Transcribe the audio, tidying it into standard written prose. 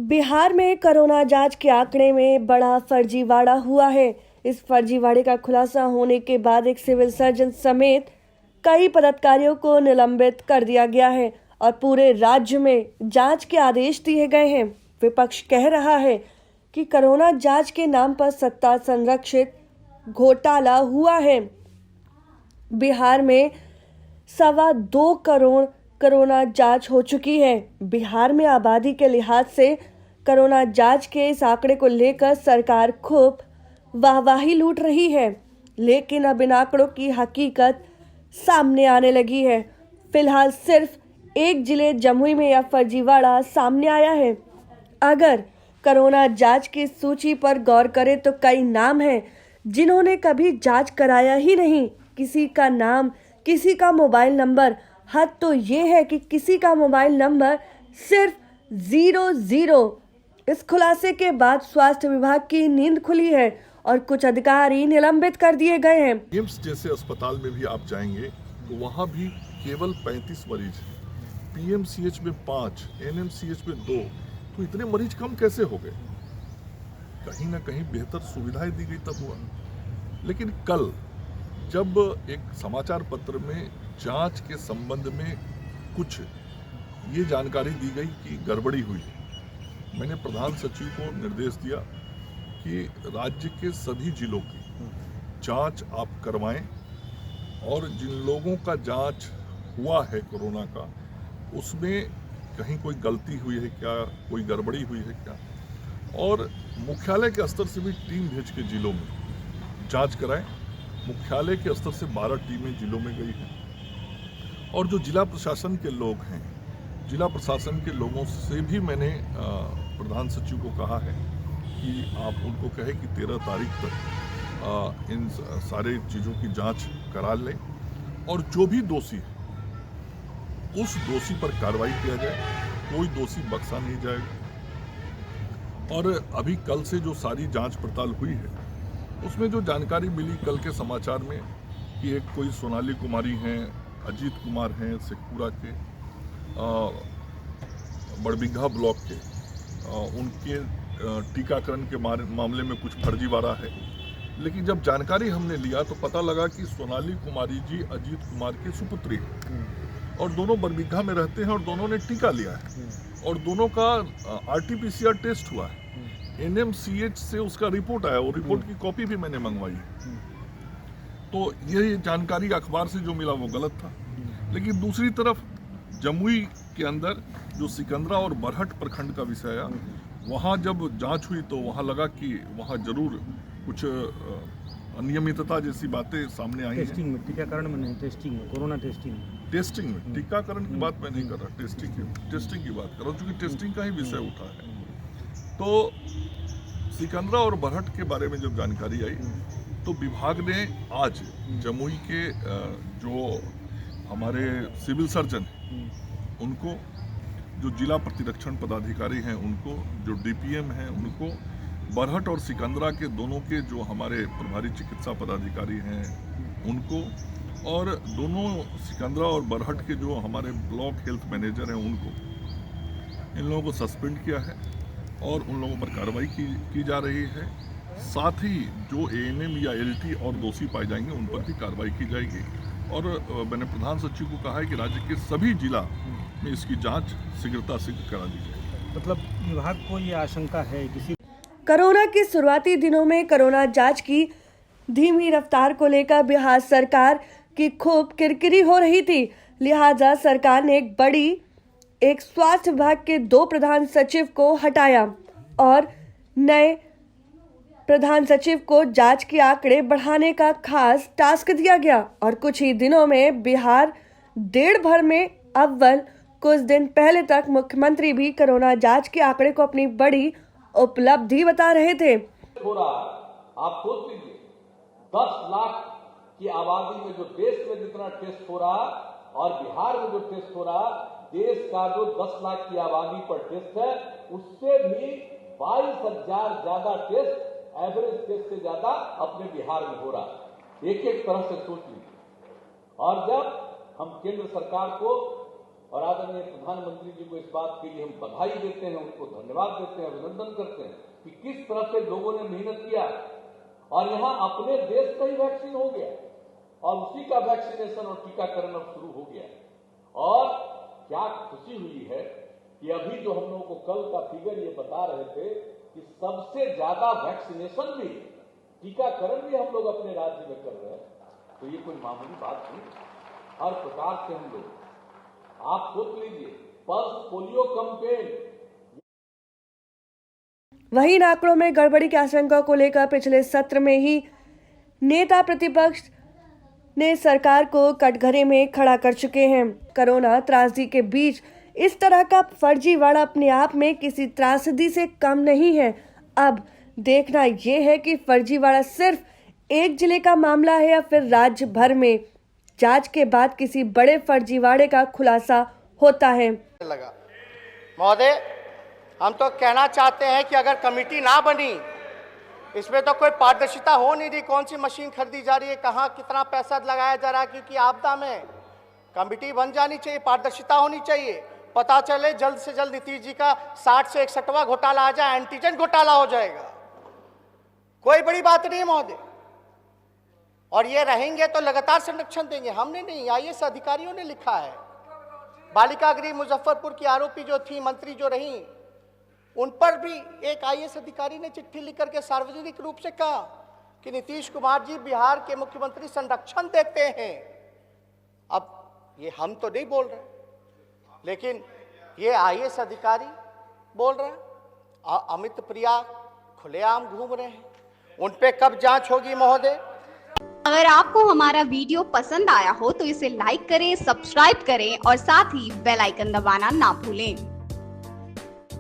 बिहार में कोरोना जांच के आंकड़े में बड़ा फर्जीवाड़ा हुआ है। इस फर्जीवाड़े का खुलासा होने के बाद एक सिविल सर्जन समेत कई पदाधिकारियों को निलंबित कर दिया गया है और पूरे राज्य में जांच के आदेश दिए गए हैं। विपक्ष कह रहा है कि कोरोना जांच के नाम पर सत्ता संरक्षित घोटाला हुआ है। बिहार में 2.25 करोड़ कोरोना जांच हो चुकी है। बिहार में आबादी के लिहाज से कोरोना जांच के इस आंकड़े को लेकर सरकार खूब वाहवाही लूट रही है, लेकिन अब इन आंकड़ों की हकीकत सामने आने लगी है। फिलहाल सिर्फ एक जिले जमुई में यह फर्जीवाड़ा सामने आया है। अगर कोरोना जांच की सूची पर गौर करें तो कई नाम हैं जिन्होंने कभी जांच कराया ही नहीं। किसी का नाम, किसी का मोबाइल नंबर, हद तो ये है कि किसी का मोबाइल नंबर सिर्फ 00। इस खुलासे के बाद स्वास्थ्य विभाग की नींद खुली है और कुछ अधिकारी निलंबित कर दिए गए हैं। एम्स जैसे अस्पताल में भी आप जाएंगे तो वहाँ भी केवल 35 मरीज हैं, पीएमसीएच में 5, एनएमसीएच में 2, तो इतने मरीज कम कैसे हो गए? कहीं ना कहीं बेहतर सुविधाएं दी गई तब हुआ। लेकिन कल जब एक समाचार पत्र में जांच के संबंध में कुछ ये जानकारी दी गई कि गड़बड़ी हुई, मैंने प्रधान सचिव को निर्देश दिया कि राज्य के सभी जिलों की जांच आप करवाएं और जिन लोगों का जांच हुआ है कोरोना का, उसमें कहीं कोई गलती हुई है क्या, कोई गड़बड़ी हुई है क्या, और मुख्यालय के स्तर से भी टीम भेज के जिलों में जांच कराएं। मुख्यालय के स्तर से 12 टीमें जिलों में गई हैं और जो जिला प्रशासन के लोग हैं, जिला प्रशासन के लोगों से भी मैंने प्रधान सचिव को कहा है कि आप उनको कहें कि 13 तारीख तक इन सारे चीज़ों की जांच करा लें और जो भी दोषी है उस दोषी पर कार्रवाई किया जाए, कोई दोषी बख्शा नहीं जाएगा। और अभी कल से जो सारी जांच पड़ताल हुई है उसमें जो जानकारी मिली कल के समाचार में कि एक कोई सोनाली कुमारी हैं, अजीत कुमार हैं शेखपुरा के, बड़बिघा ब्लॉक के, उनके टीकाकरण के मामले में कुछ फर्जीवाड़ा है। लेकिन जब जानकारी हमने लिया तो पता लगा कि सोनाली कुमारी जी अजीत कुमार की सुपुत्री है और दोनों बड़बिघा में रहते हैं और दोनों ने टीका लिया है और दोनों का आरटीपीसीआर टेस्ट हुआ है। एनएमसीएच से उसका रिपोर्ट आया, वो रिपोर्ट की कॉपी भी मैंने मंगवाई है। तो ये जानकारी अखबार से जो मिला वो गलत था। लेकिन दूसरी तरफ जमुई के अंदर जो सिकंदरा और बरहट प्रखंड का विषय आया, वहाँ जब जांच हुई तो वहाँ लगा कि वहाँ जरूर कुछ अनियमितता जैसी बातें सामने आई। टेस्टिंग में, टीकाकरण में नहीं, टेस्टिंग में, कोरोना टेस्टिंग में, टीकाकरण की बात मैं नहीं कर रहा, टेस्टिंग की बात कर रहा हूँ, क्योंकि टेस्टिंग का ही विषय उठा है। तो सिकंदरा और बरहट के बारे में जब जानकारी आई तो विभाग ने आज जमुई के जो हमारे सिविल सर्जन हैं उनको, जो जिला प्रतिरक्षण पदाधिकारी हैं उनको, जो डीपीएम हैं उनको, बरहट और सिकंदरा के दोनों के जो हमारे प्रभारी चिकित्सा पदाधिकारी हैं उनको, और दोनों सिकंदरा और बरहट के जो हमारे ब्लॉक हेल्थ मैनेजर हैं उनको, इन लोगों को सस्पेंड किया है और उन लोगों पर कार्रवाई की जा रही है। साथ ही जो एएनएम या एलटी और दोषी पाए जाएंगे उन पर भी कार्रवाई की जाएगी। और मैंने प्रधान सचिव को कहा है कि राज्य के सभी जिला में इसकी जांच शीघ्रता से करा दी जाएगी। मतलब विभाग को ये आशंका है किसी कोरोना के शुरुआती दिनों में कोरोना जांच की धीमी रफ्तार को लेकर बिहार सरकार की खूब किरकिरी हो रही थी। लिहाजा सरकार ने एक स्वास्थ्य विभाग के 2 प्रधान सचिव को हटाया और नए प्रधान सचिव को जांच के आंकड़े बढ़ाने का खास टास्क दिया गया और कुछ ही दिनों में बिहार देश भर में अव्वल, कुछ दिन पहले तक मुख्यमंत्री भी कोरोना जांच के आंकड़े को अपनी बड़ी उपलब्धि बता रहे थे। हो रहा है, आप सोच लीजिए 10 लाख की आबादी में जो देश में जितना टेस्ट हो रहा और बिहार में जो टेस्ट हो रहा, देश का जो 10 लाख की आबादी पर टेस्ट है उससे भी 22,000 ज्यादा टेस्ट, एवरेज टेस्ट से ज्यादा अपने बिहार में हो रहा है। एक तरह से सोच लीजिए। और जब हम केंद्र सरकार को और आदरणीय प्रधानमंत्री जी को इस बात के लिए हम बधाई देते हैं, उनको धन्यवाद देते हैं, अभिनंदन करते हैं कि किस तरह से लोगों ने मेहनत किया और यहाँ अपने देश का ही वैक्सीन हो गया और उसी का वैक्सीनेशन और टीकाकरण अब शुरू हो गया। और क्या खुशी हुई है कि अभी जो हम लोगों को कल का फिगर ये बता रहे थे कि सबसे ज्यादा वैक्सीनेशन भी, टीकाकरण भी हम लोग अपने राज्य में कर रहे हैं, तो ये कोई मामूली बात नहीं। हर प्रकार से हम लोग, आप सोच लीजिए, पल्स पोलियो कैंपेन। वहीं इन आंकड़ों में गड़बड़ी की आशंका को लेकर पिछले सत्र में ही नेता प्रतिपक्ष ने सरकार को कटघरे में खड़ा कर चुके हैं। कोरोना त्रासदी के बीच इस तरह का फर्जीवाड़ा अपने आप में किसी त्रासदी से कम नहीं है। अब देखना यह है कि फर्जीवाड़ा सिर्फ एक जिले का मामला है या फिर राज्य भर में जांच के बाद किसी बड़े फर्जीवाड़े का खुलासा होता है। महोदय, हम तो कहना चाहते हैं कि अगर कमेटी ना बनी, इसमें तो कोई पारदर्शिता हो नहीं रही, कौन सी मशीन खरीदी जा रही है, कहाँ कितना पैसा लगाया जा रहा है, क्योंकि आपदा में कमेटी बन जानी चाहिए, पारदर्शिता होनी चाहिए, पता चले जल्द से जल्द नीतीश जी का 60 से 61वां घोटाला आ जाए, एंटीजन घोटाला हो जाएगा। कोई बड़ी बात नहीं महोदय, और ये रहेंगे तो लगातार संरक्षण देंगे। हमने नहीं, IAS अधिकारियों ने लिखा है। बालिका गृह मुजफ्फरपुर की आरोपी जो थी, मंत्री जो रही, उन पर भी एक IAS अधिकारी ने चिट्ठी लिख करके सार्वजनिक रूप से कहा कि नीतीश कुमार जी बिहार के मुख्यमंत्री संरक्षण देते हैं। अब ये हम तो नहीं बोल रहे, लेकिन ये IAS अधिकारी बोल रहे हैं। अमित प्रिया खुलेआम घूम रहे हैं, उन पे कब जांच होगी महोदय? अगर आपको हमारा वीडियो पसंद आया हो तो इसे लाइक करें, सब्सक्राइब करें और साथ ही बेल आइकन दबाना ना भूलें।